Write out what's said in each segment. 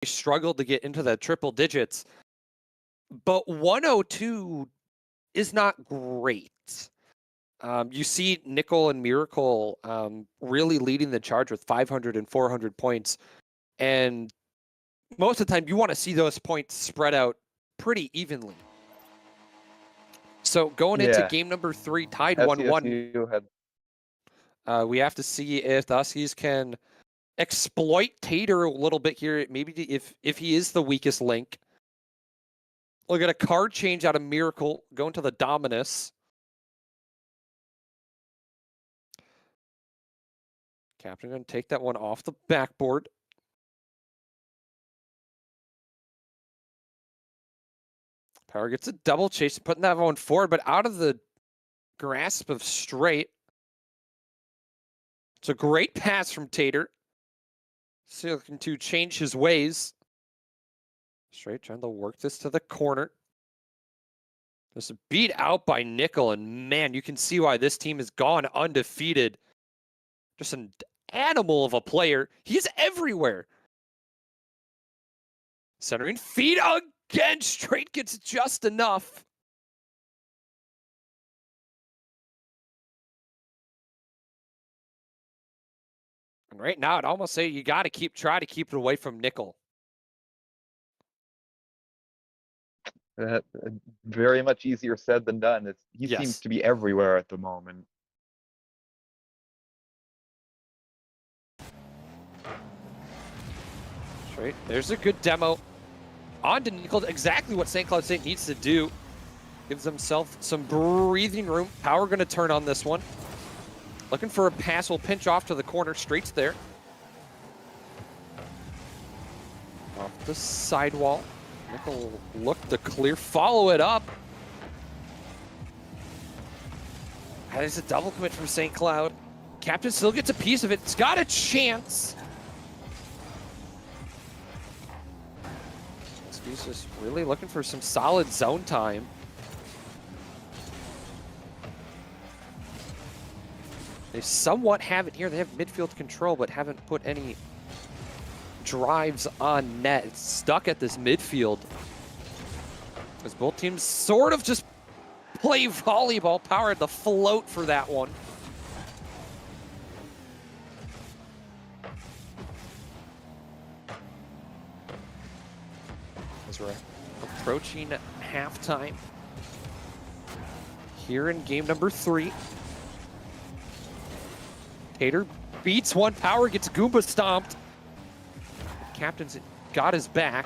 struggled to get into the triple digits, but 102 is not great. You see Nickel and Miracle really leading the charge with 500 and 400 points. And most of the time, you want to see those points spread out pretty evenly. So going into game number 3, tied 1-1. We have to see if the Huskies can exploit Tater a little bit here. Maybe if he is the weakest link. Look at a card change out of Miracle, going to the Dominus. Captain going to take that one off the backboard. Power gets a double chase, putting that one forward, but out of the grasp of Straight. It's a great pass from Tater. Still looking to change his ways. Straight trying to work this to the corner. Just beat out by Nickel, and man, you can see why this team has gone undefeated. Just an animal of a player. He's everywhere. Centering feed again. Straight gets just enough. And right now, I'd almost say you got to try to keep it away from Nickel. Very much easier said than done. He seems to be everywhere at the moment. Right, there's a good demo. On to Nickel, exactly what St. Cloud State needs to do. Gives himself some breathing room. Power going to turn on this one. Looking for a pass, will pinch off to the corner. Straight's there. Off the sidewall. Nickel look to clear, follow it up. That is a double commit from St. Cloud. Captain still gets a piece of it. It's got a chance. He's just really looking for some solid zone time. They somewhat have it here. They have midfield control, but haven't put any drives on net. It's stuck at this midfield. As both teams sort of just play volleyball. Power at the float for that one. As we're approaching halftime here in game number 3. Tater beats one. Power gets Goomba stomped. Captain's got his back.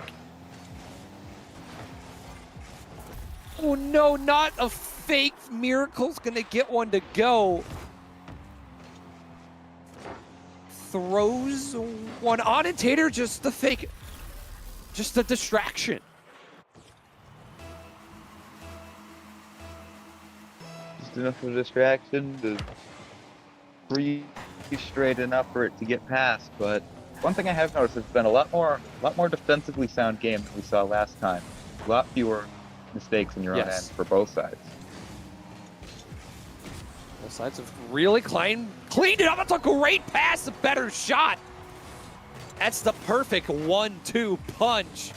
Oh no, not a fake. Miracle's gonna get one to go. Throws one on, and Tater just the fake. Just a distraction. Just enough of a distraction to breathe straight enough for it to get past. But one thing I have noticed, it's been a lot more defensively sound game than we saw last time. A lot fewer mistakes in your own end for both sides. Both sides have really cleaned it up. That's a great pass, a better shot. That's the perfect 1-2 punch.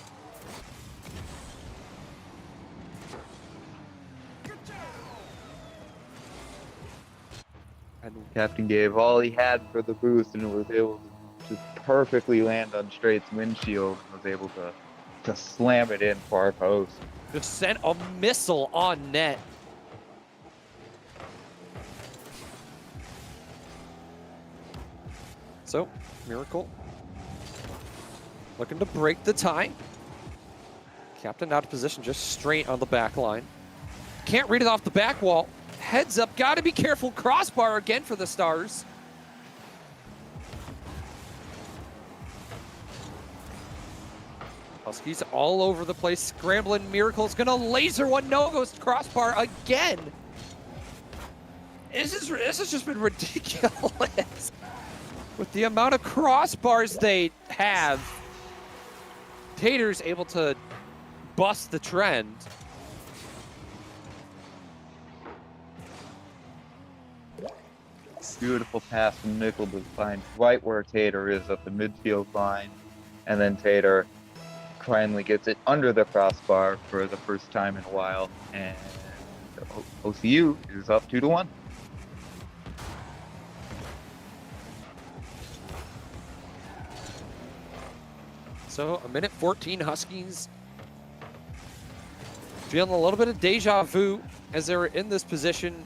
And Captain gave all he had for the boost and was able to just perfectly land on Straight's windshield and was able to slam it in far post. Just sent a missile on net. So, Miracle looking to break the tie. Captain out of position, just straight on the back line. Can't read it off the back wall. Heads up, gotta be careful. Crossbar again for the Stars. Huskies all over the place, scrambling. Miracle's gonna laser one. No, goes crossbar again. This has just been ridiculous. With the amount of crossbars they have, Tater's able to bust the trend. Beautiful pass from Nickel to find right where Tater is up the midfield line. And then Tater finally gets it under the crossbar for the first time in a while, and OCU is up 2-1. So a minute 14, Huskies feeling a little bit of deja vu as they were in this position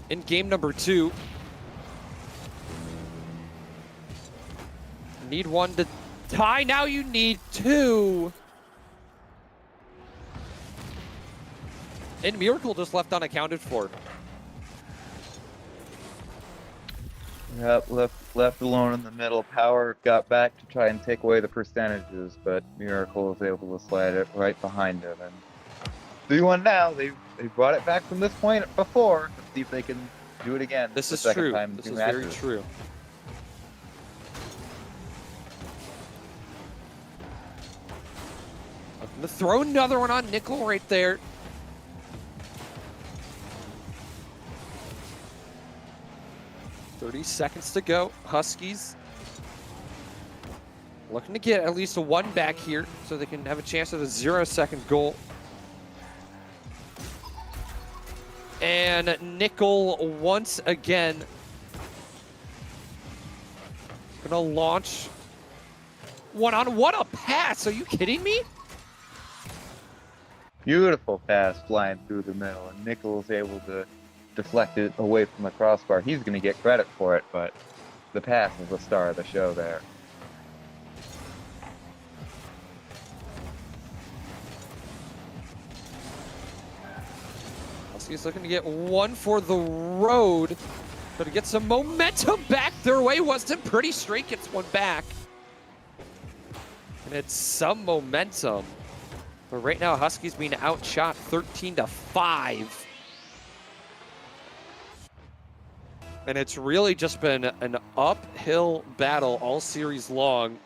in game number 2. Need 1 to tie, now you need 2. And Miracle just left unaccounted for. Yep, left alone in the middle. Power got back to try and take away the percentages, but Miracle was able to slide it right behind him. And 3-1 now. They brought it back from this point before. Let's see if they can do it again. This is second true. Time this is matches. very true. Looking to throw another one on Nickel right there. $30 to go. Huskies looking to get at least a 1 back here so they can have a chance at a 0-second goal. And Nickel once again gonna launch one on. What a pass! Are you kidding me? Beautiful pass flying through the middle, and Nickel is able to deflect it away from the crossbar. He's going to get credit for it, but the pass is the star of the show there. Huskies looking to get 1 for the road, but to get some momentum back their way. Weston pretty straight gets 1 back. And it's some momentum. But right now, Huskies being outshot 13-5. And it's really just been an uphill battle all series long.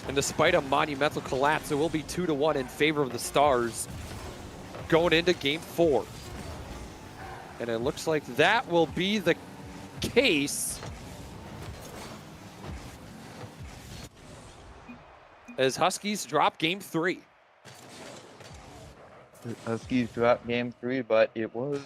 And despite a monumental collapse, it will be 2-1 in favor of the Stars going into game 4. And it looks like that will be the case as Huskies drop game 3. The Huskies dropped game 3, but it was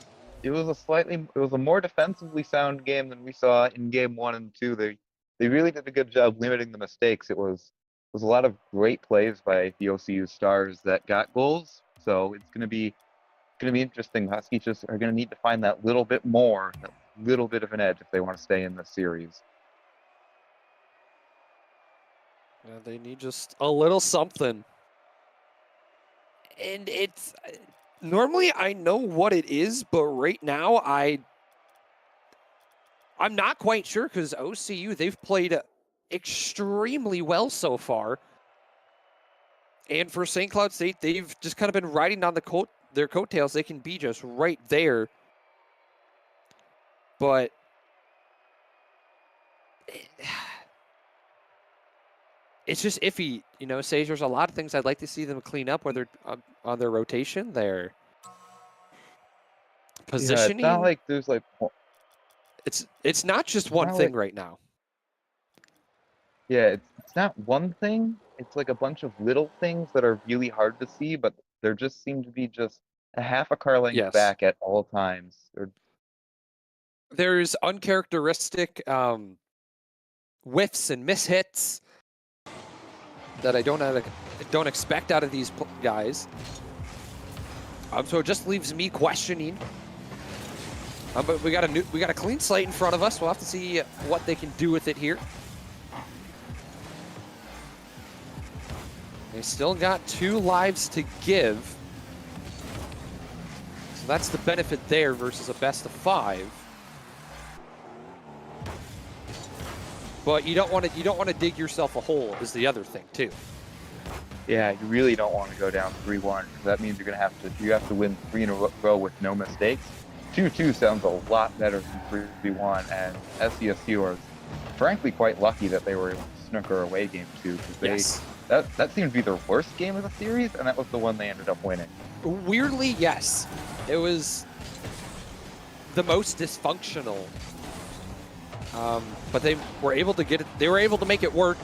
a more defensively sound game than we saw in game 1 and 2. They really did a good job limiting the mistakes. It was a lot of great plays by the OCU Stars that got goals. So it's gonna be interesting. Huskies just are gonna need to find that little bit more, that little bit of an edge if they want to stay in the series. Yeah, they need just a little something. And it's normally I know what it is, but right now I'm not quite sure because OCU, they've played extremely well so far. And for St. Cloud State, they've just kind of been riding on their coattails. They can be just right there. But it's just iffy, you know. Sage, there's a lot of things I'd like to see them clean up, whether on their rotation, their positioning. Yeah, it's not like there's like it's not just one thing right now. Yeah, it's not one thing. It's like a bunch of little things that are really hard to see, but there just seem to be just a half a car length back at all times. There's uncharacteristic whiffs and mishits that I don't expect out of these guys. So it just leaves me questioning. But we got a clean slate in front of us. We'll have to see what they can do with it here. They still got 2 lives to give. So that's the benefit there versus a best of 5. But you don't want to dig yourself a hole is the other thing too. Yeah, you really don't want to go down 3-1 because that means you have to win 3 in a row with no mistakes. 2-2 sounds a lot better than 3-1, and SCSU are frankly quite lucky that they were able to snooker away game 2 because that seemed to be their worst game of the series, and that was the one they ended up winning. Weirdly, yes. It was the most dysfunctional. But they were able to get it. They were able to make it work.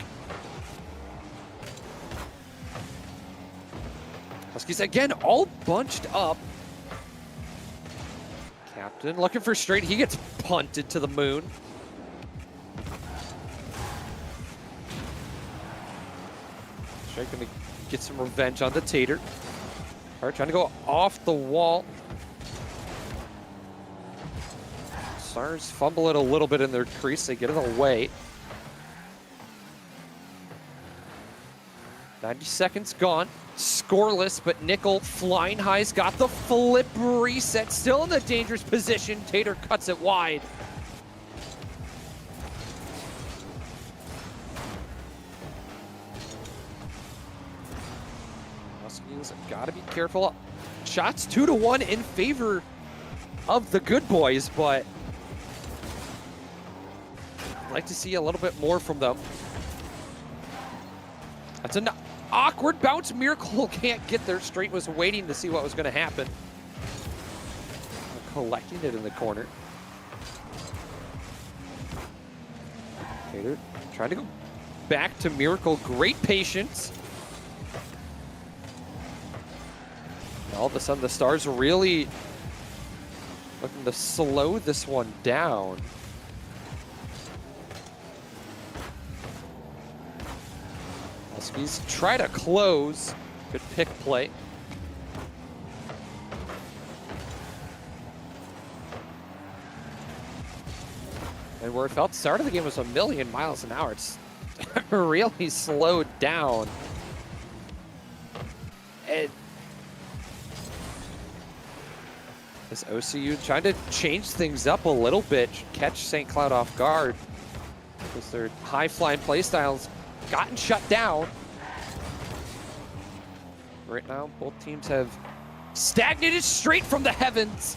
Huskies again, all bunched up. Captain looking for straight. He gets punted to the moon. Straight gonna get some revenge on the Tater. All right, trying to go off the wall. Stars fumble it a little bit in their crease. They get it away. 90 seconds gone. Scoreless, but Nickel flying high's got the flip reset. Still in the dangerous position. Tater cuts it wide. Huskies got to be careful. Shots 2-1 in favor of the good boys, but I'd like to see a little bit more from them. That's an awkward bounce. Miracle can't get there. Straight was waiting to see what was going to happen. Collecting it in the corner. Tater trying to go back to Miracle. Great patience. And all of a sudden, the Stars really looking to slow this one down. Huskies try to close. Good pick play. And where it felt start of the game was 1,000,000 miles an hour, it's really slowed down. And this OCU trying to change things up a little bit, catch St. Cloud off guard, because their high-flying playstyles gotten shut down. Right now, both teams have stagnated straight from the heavens.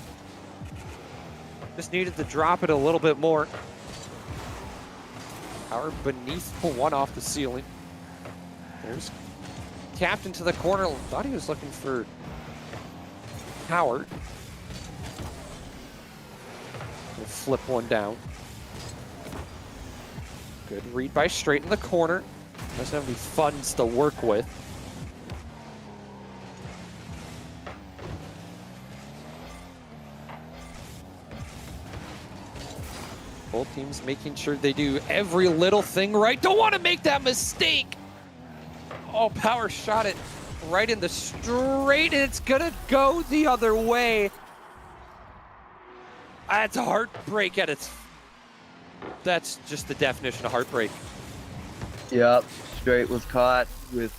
Just needed to drop it a little bit more. Power beneath one off the ceiling. There's Captain to the corner. Thought he was looking for Howard. We'll flip one down. Good read by Straight in the corner. Doesn't have any funds to work with. Both teams making sure they do every little thing right. Don't want to make that mistake. Oh, Power shot it right in the straight, and it's gonna go the other way. That's a heartbreak at its... That's just the definition of heartbreak. Yep, Straight was caught with,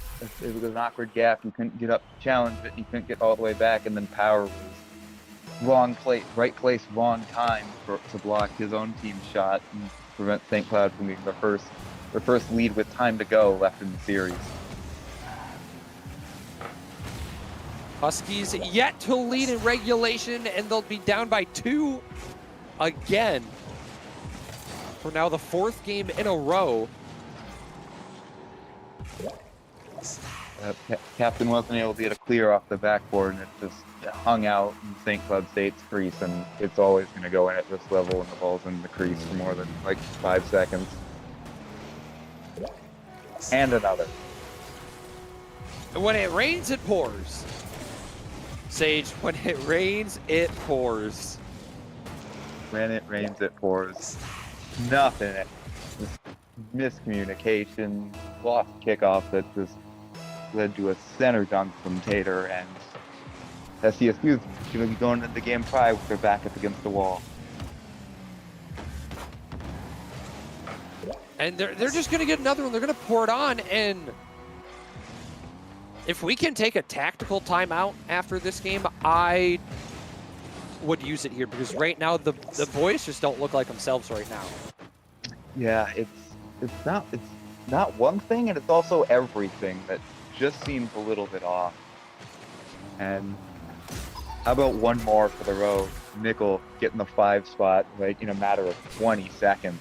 it was an awkward gap. He couldn't get up to challenge it. He couldn't get all the way back, and then Power was wrong place, right place, wrong time to block his own team's shot and prevent St. Cloud from being their first lead with time to go left in the series. Huskies yet to lead in regulation, and they'll be down by 2 again for now the 4th game in a row. Captain wasn't able to get a clear off the backboard, and it just hung out in St. Cloud State's crease, and it's always going to go in at this level when the ball's in the crease for more than like 5 seconds. And another. When it rains, it pours. Sage, when it rains, it pours. When it rains, it pours. Nothing. Just miscommunication, lost kickoff that just led to a center dunk from Tater, and SCSU is going to be going into the game 5 with their back up against the wall. And they're just going to get another one. They're going to pour it on, and if we can take a tactical timeout after this game, I would use it here, because right now the boys just don't look like themselves right now. Yeah, it's not one thing, and it's also everything that just seems a little bit off. And how about one more for the road? Nickel getting the 5 spot right in a matter of 20 seconds.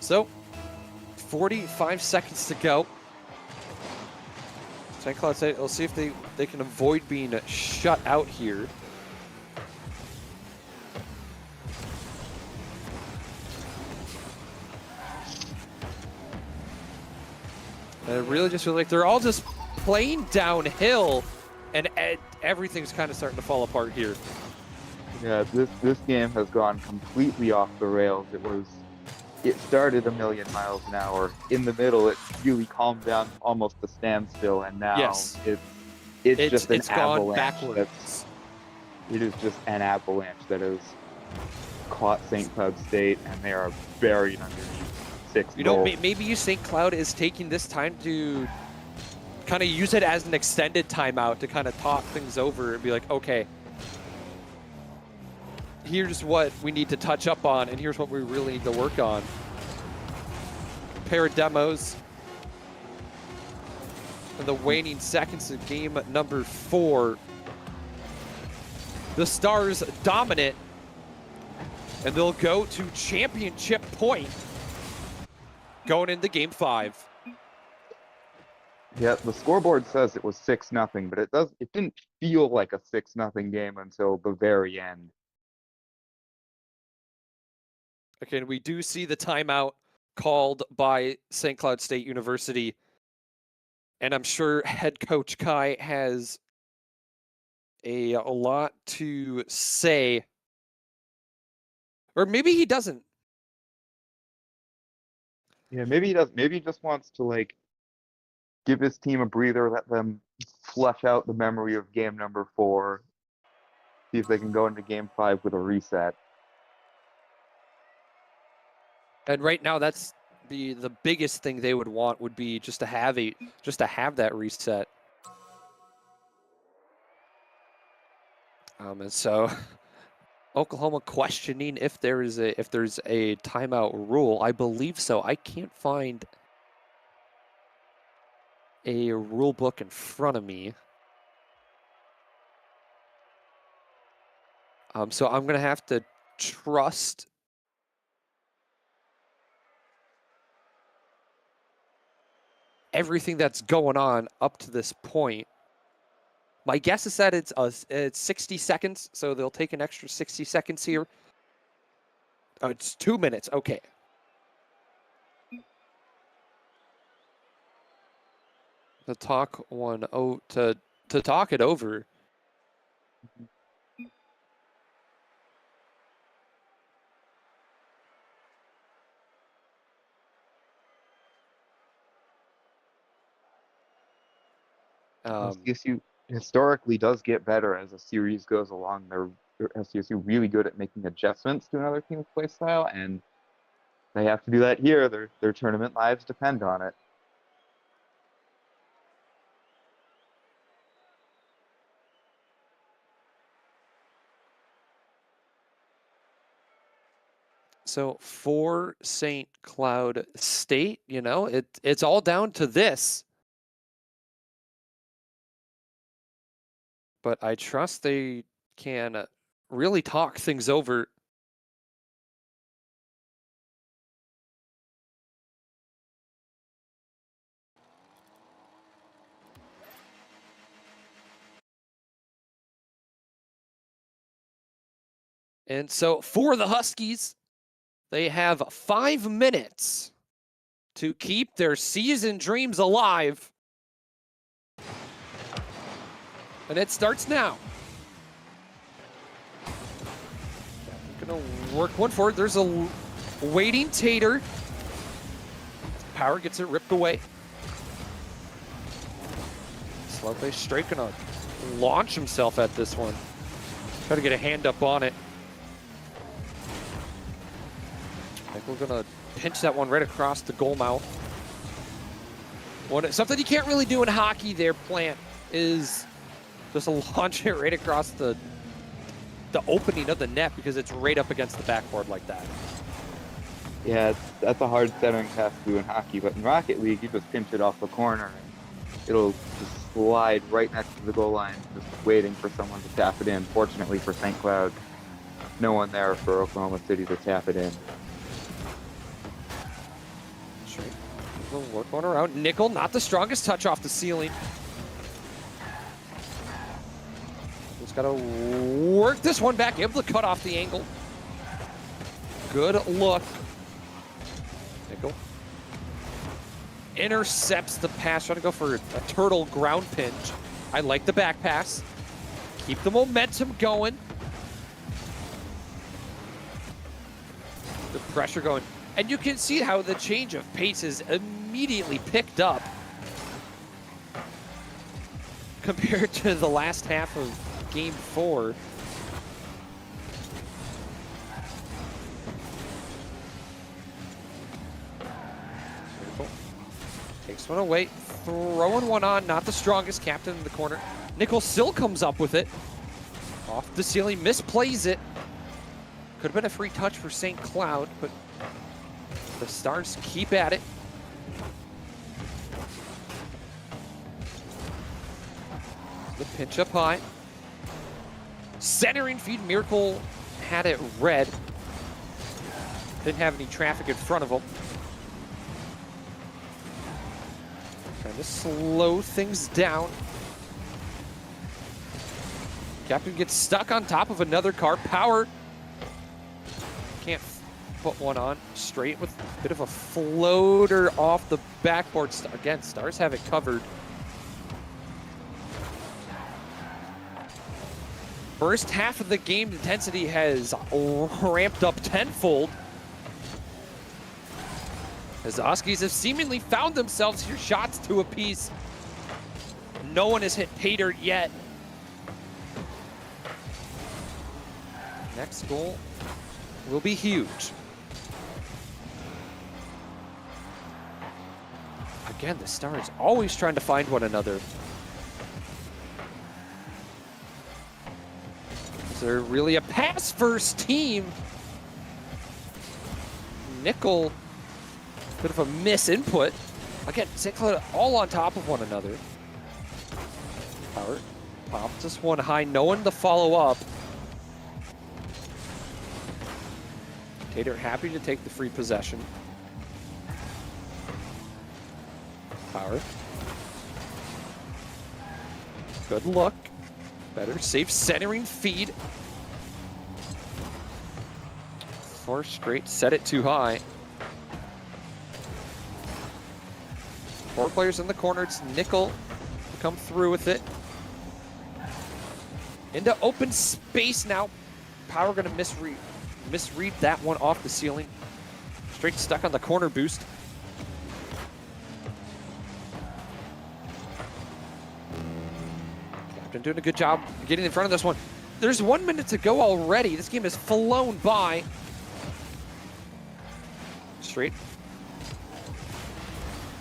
So, 45 seconds to go. St. Cloud State, we'll see if they can avoid being shut out here. And it really just feels like they're all just playing downhill, and everything's kind of starting to fall apart here. Yeah, this game has gone completely off the rails. It started 1,000,000 miles an hour. In the middle, it really calmed down almost to standstill, and now Yes. it's just an It's gone avalanche. backwards. It is just an avalanche that has caught St. Cloud State, and they are buried underneath 6 You know, goals. maybe St. Cloud is taking this time to kind of use it as an extended timeout to kind of talk things over and be like, okay, here's what we need to touch up on, and here's what we really need to work on. Pair of demos. In the waning seconds of game number 4, the Stars dominant, and they'll go to championship point going into game 5. Yeah, the scoreboard says it was 6-0, but it didn't feel like a 6-0 game until the very end. Okay, and we do see the timeout called by St. Cloud State University. And I'm sure head coach Kai has a lot to say. Or maybe he doesn't. Yeah, maybe he does. Maybe he just wants to, like, give his team a breather, let them flush out the memory of game number 4, see if they can go into game 5 with a reset. And right now, that's the biggest thing they would want would be just to have that reset. And so Oklahoma questioning if there's a timeout rule. I believe so. I can't find a rule book in front of me. So I'm gonna have to trust everything that's going on up to this point. My guess is that it's 60 seconds, so they'll take an extra 60 seconds here. Oh, it's 2 minutes. Okay. To talk to talk it over. SDSU historically does get better as a series goes along. They're SDSU really good at making adjustments to another team's play style, and they have to do that here. Their tournament lives depend on it. So for St. Cloud State, you know, it's all down to this. But I trust they can really talk things over. And so for the Huskies, they have 5 minutes to keep their season dreams alive. And it starts now. Gonna work one forward. There's a waiting Tater. Power gets it ripped away. Slow face straight gonna launch himself at this one. Try to get a hand up on it. I think we're gonna pinch that one right across the goal mouth. Something you can't really do in hockey there, Plant, is just launch it right across the opening of the net because it's right up against the backboard like that. Yeah, that's a hard centering pass to do in hockey, but in Rocket League, you just pinch it off the corner and it'll just slide right next to the goal line, just waiting for someone to tap it in. Fortunately for St. Cloud, no one there for Oklahoma City to tap it in. Sure. We'll work one around. Nickel, not the strongest touch off the ceiling. Just got to work this one back, able to cut off the angle. Good look. Nickel. intercepts the pass, trying to go for a turtle ground pinch. I like the back pass. Keep the momentum going. The pressure going. And you can see how the change of pace is immediately picked up compared to the last half of game 4. Takes one away, throwing one on, not the strongest captain in the corner. Nickel still comes up with it. Off the ceiling, misplays it. Could have been a free touch for St. Cloud, but the Stars keep at it. The pinch up high. Centering feed, Miracle had it red. Didn't have any traffic in front of him. Trying to slow things down. Captain gets stuck on top of another car. Power can't put one on straight with a bit of a floater off the backboard. Again, Stars have it covered. First half of the game intensity has ramped up tenfold, as the Huskies have seemingly found themselves here, shots to a piece. No one has hit pay dirt yet. Next goal will be huge. Again, the Stars always trying to find one another. Is there really a pass-first team? Nickel, bit of a misinput. Again, St. Cloud all on top of one another. Power pops this one high, no one to follow up. Tater happy to take the free possession. Power. Good look. Better safe centering feed. 4 straight, set it too high. 4 players in the corner. It's Nickel to come through with it. Into open space now. Power gonna misread that one off the ceiling. Straight stuck on the corner boost. Captain doing a good job getting in front of this one. There's 1 minute to go already. This game has flown by. Straight.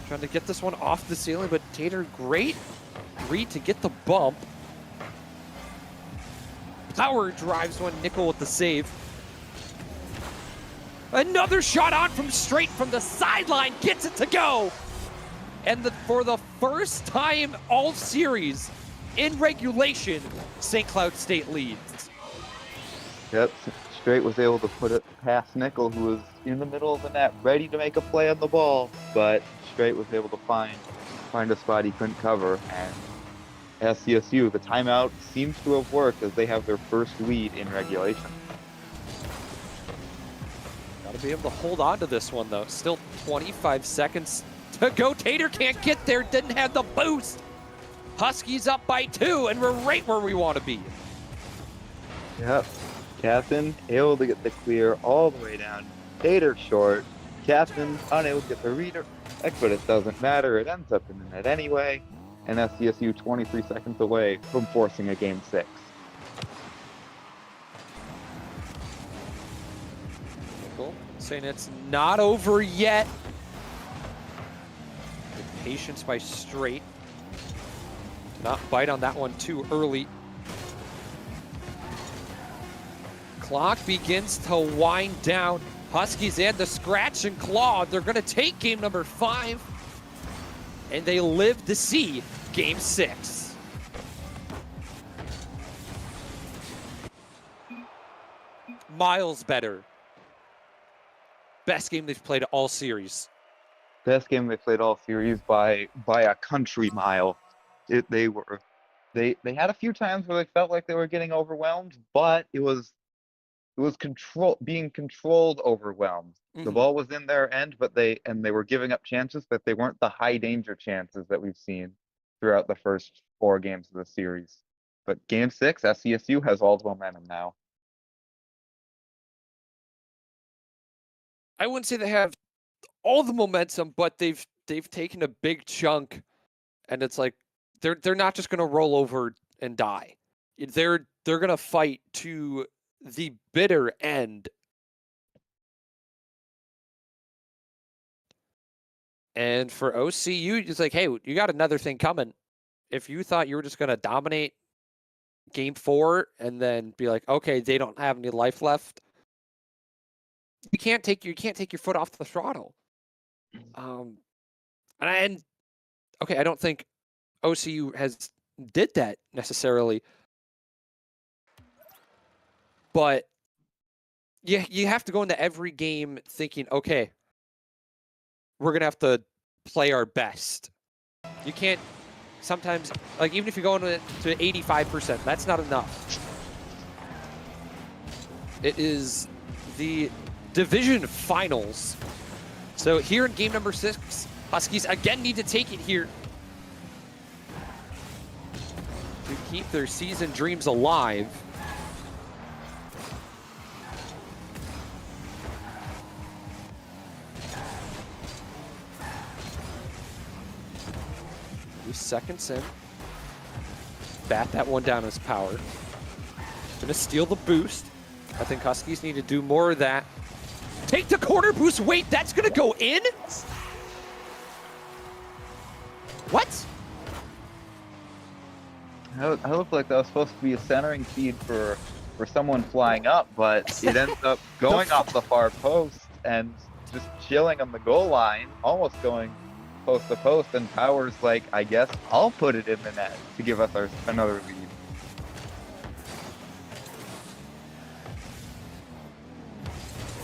Trying to get this one off the ceiling, but Tater, great read to get the bump. Power drives one, Nickel with the save. Another shot on from straight from the sideline, gets it to go. And for the first time all series in regulation, St. Cloud State leads. Yep, Straight was able to put it past Nickel, who was in the middle of the net, ready to make a play on the ball, but Straight was able to find a spot he couldn't cover. And SCSU, the timeout seems to have worked as they have their first lead in regulation. Got to be able to hold on to this one, though. Still 25 seconds to go. Tater can't get there, didn't have the boost. Huskies up by 2, and we're right where we want to be. Yep. Captain able to get the clear all the way down. Tater short. Captain unable to get the reader, but it doesn't matter. It ends up in the net anyway. And SCSU 23 seconds away from forcing a game 6. Cool. Saying it's not over yet. Good patience by Straight. Not bite on that one too early. Clock begins to wind down. Huskies and the scratch and claw. They're going to take game number 5. And they live to see game 6. Miles better. Best game they've played all series. Best game they played all series by a country mile. They had a few times where they felt like they were getting overwhelmed, but it was was being controlled overwhelmed. The ball was in their end, but they were giving up chances, but they weren't the high danger chances that we've seen throughout the first 4 games of the series. But game 6, SCSU has all the momentum now. I wouldn't say they have all the momentum, but they've taken a big chunk, and it's like they're not just gonna roll over and die. They're gonna fight to the bitter end. And for OCU, it's like, hey, you got another thing coming. If you thought you were just gonna dominate game 4 and then be like, okay, they don't have any life left, you can't take your foot off the throttle. And okay, I don't think OCU did that necessarily, but you have to go into every game thinking, okay, we're gonna have to play our best. You can't sometimes, like, even if you're going to 85%, that's not enough. It is the division finals. So here in game number 6, Huskies again need to take it here to keep their season dreams alive. Seconds in. Bat that one down as power. Gonna steal the boost. I think Huskies need to do more of that. Take the corner boost. Wait, that's gonna go in? What? I looked like that was supposed to be a centering feed for someone flying up, but it ends up going off the far post and just chilling on the goal line, almost going post to post, and Power's like, I guess I'll put it in the net to give us another lead.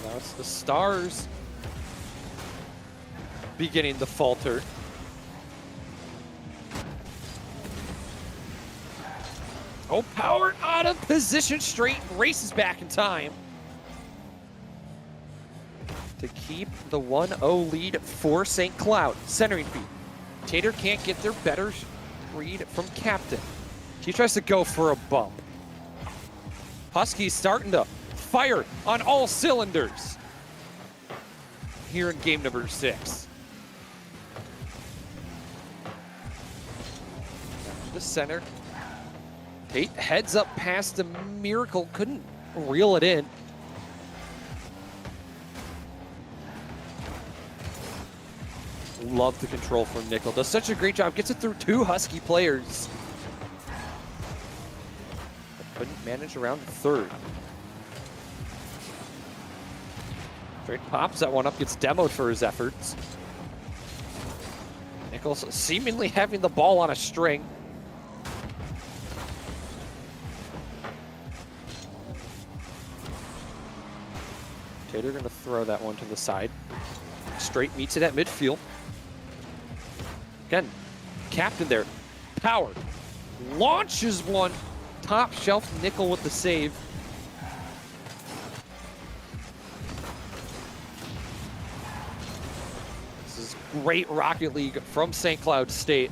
Now it's the Stars beginning to falter. Oh, Power out of position, straight races back in time to keep the 1-0 lead for St. Cloud. Centering feed. Tater can't get their better read from Captain. He tries to go for a bump. Huskies starting to fire on all cylinders here in game number 6. The center. Tate heads up past the Miracle, couldn't reel it in. Love the control from Nickel. Does such a great job. Gets it through 2 Husky players. But couldn't manage around the 3rd. Straight pops that one up. Gets demoed for his efforts. Nichols seemingly having the ball on a string. Tater going to throw that one to the side. Straight meets it at midfield. Again, Captain there. Power. Launches one. Top shelf. Nickel with the save. This is great Rocket League from St. Cloud State.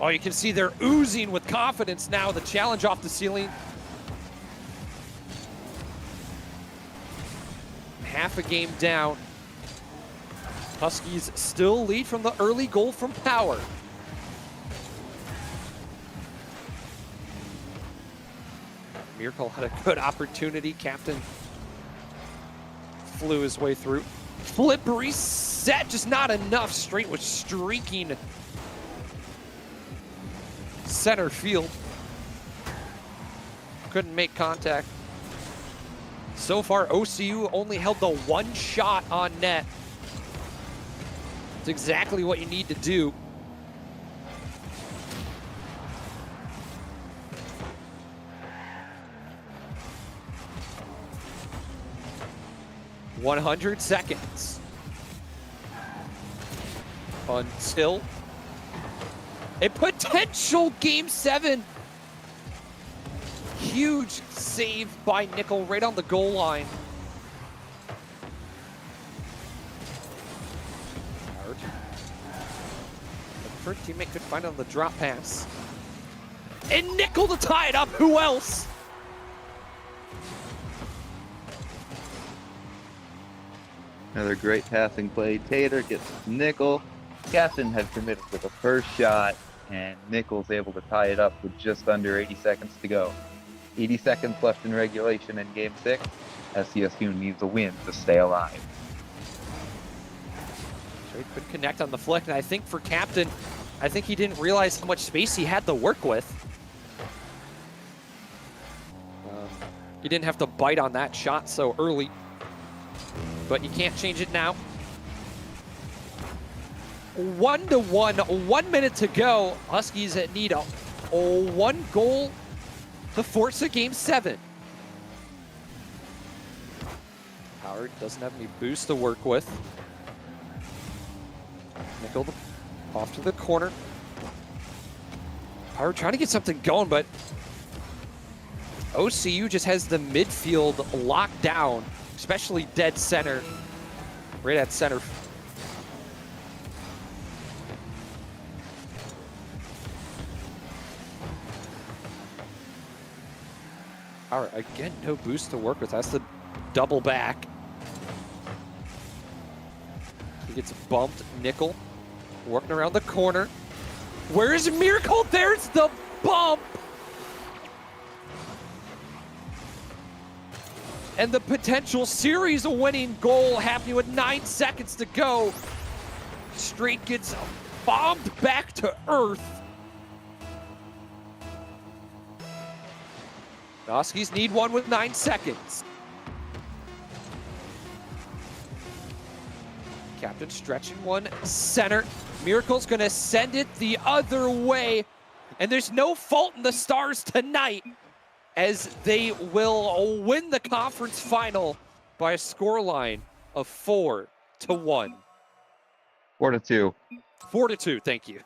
Oh, you can see they're oozing with confidence now. The challenge off the ceiling. Half a game down. Huskies still lead from the early goal from Power. Miracle had a good opportunity. Captain flew his way through. Flip reset, just not enough. Straight was streaking center field. Couldn't make contact. So far, OCU only held the 1 shot on net. It's exactly what you need to do. "100 seconds until a potential Game 7 Huge save by Nickel right on the goal line. Howard. The first teammate could find it on the drop pass. And Nickel to tie it up. Who else? Another great passing play. Tater gets Nickel. Captain had committed with the first shot, and Nickel's able to tie it up with just under 80 seconds to go. 80 seconds left in regulation in Game 6. SCSU needs a win to stay alive. He couldn't connect on the flick, and I think for Captain, I think he didn't realize how much space he had to work with. He didn't have to bite on that shot so early, but you can't change it now. 1-1, 1 minute to go. Huskies need a one goal to force a Game 7. Howard doesn't have any boost to work with. Nickel off to the corner. Howard trying to get something going, but OCU just has the midfield locked down, especially dead center, right at center. All right, again, no boost to work with. That's the double back. He gets bumped. Nickel working around the corner. Where's Miracle? There's the bump. And the potential series-winning goal happening with 9 seconds to go. Straight gets bombed back to earth. The Huskies need one with 9 seconds. Captain stretching one center. Miracle's gonna send it the other way. And there's no fault in the Stars tonight, as they will win the conference final by a scoreline of 4-1. 4-2. 4-2, thank you.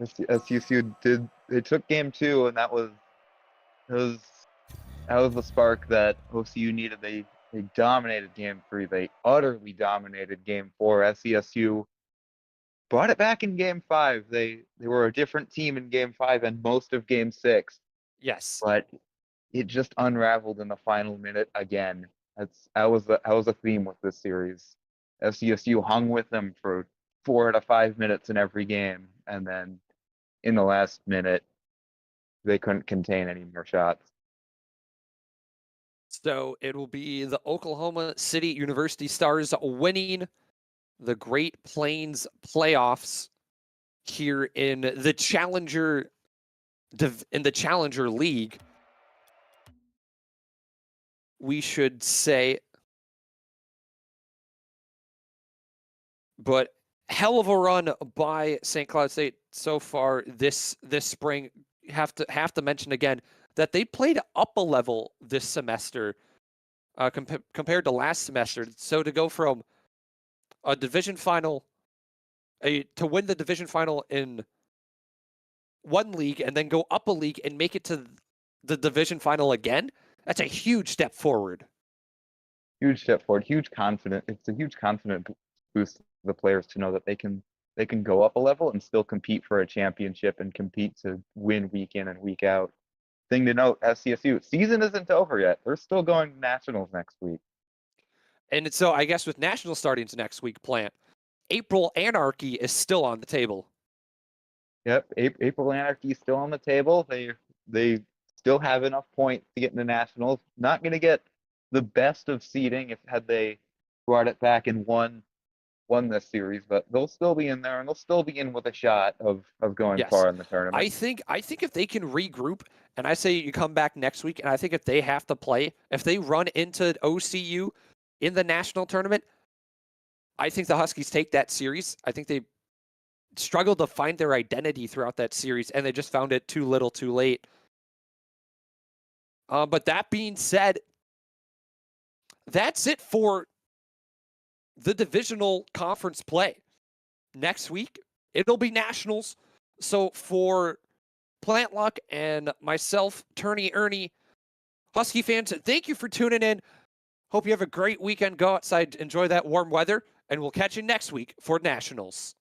SCSU did. They took Game 2, and that was the spark that OCU needed. They dominated Game 3. They utterly dominated Game 4. SCSU brought it back in Game 5. They were a different team in Game 5 and most of Game 6. Yes. But it just unraveled in the final minute again. That was a theme with this series. SCSU hung with them for 4 out of 5 minutes in every game, and then in the last minute, they couldn't contain any more shots. So it will be the Oklahoma City University Stars winning the Great Plains playoffs here in the Challenger League. We should say, but hell of a run by St. Cloud State so far this spring. Have to mention again that they played up a level this semester compared to last semester. So to go from a division final, to win the division final in one league and then go up a league and make it to the division final again, that's a huge step forward. Huge step forward. Huge confidence. It's a huge confidence boost to the players to know that they can go up a level and still compete for a championship and compete to win week in and week out. Thing to note, SCSU season isn't over yet. They're still going to nationals next week. And so I guess with national starting next week, Plant, April Anarchy is still on the table. Yep, April Anarchy is still on the table. They still have enough points to get into nationals. Not going to get the best of seeding had they brought it back and won this series, but they'll still be in there, and they'll still be in with a shot of going far in the tournament. I think if they can regroup, and I say you come back next week, and I think if they have to play, if they run into OCU in the national tournament, I think the Huskies take that series. I think they struggled to find their identity throughout that series, and they just found it too little too late. But that being said, that's it for the divisional conference play. Next week, it'll be nationals. So for Plantlock, and myself, Turney Ernie. Husky fans, thank you for tuning in. Hope you have a great weekend. Go outside, enjoy that warm weather, and we'll catch you next week for Nationals.